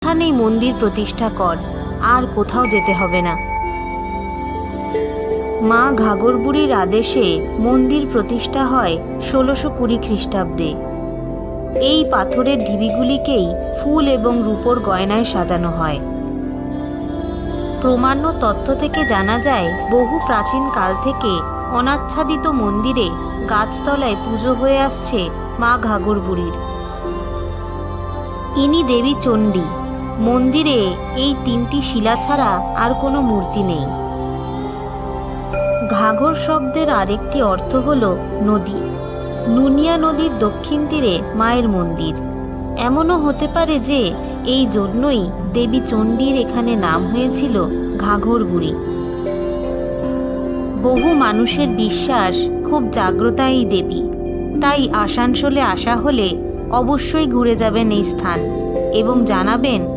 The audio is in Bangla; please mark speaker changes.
Speaker 1: এখানেই মন্দির প্রতিষ্ঠা কর, আর কোথাও যেতে হবে না। মা ঘাঘর বুড়ির আদেশে মন্দির প্রতিষ্ঠা হয় 1620 খ্রিস্টাব্দে। এই পাথরের ঢিবিগুলিকেই ফুল এবং রূপোর গয়নায় সাজানো হয়। প্রমাণ্য তথ্য থেকে জানা যায়, বহু প্রাচীন কাল থেকে অনাচ্ছাদিত মন্দিরে গাছতলায় পুজো হয়ে আসছে মা ঘাঘর বুড়ির। ইনি দেবী চণ্ডী। মন্দিরে এই 3টি শিলা ছাড়া আর কোনো মূর্তি নেই। ঘাঘর শব্দের আরেকটি অর্থ হল নদী। নুনিয়া নদীর দক্ষিণ তীরে মায়ের মন্দির। এমনও হতে পারে যে এই জন্যই দেবী চণ্ডীর এখানে নাম হয়েছিল ঘাঘর বুড়ি। বহু মানুষের বিশ্বাস খুব জাগ্রতা এই দেবী। তাই আসানসোলে আসা হলে অবশ্যই ঘুরে যাবেন এই স্থান এবং জানাবেন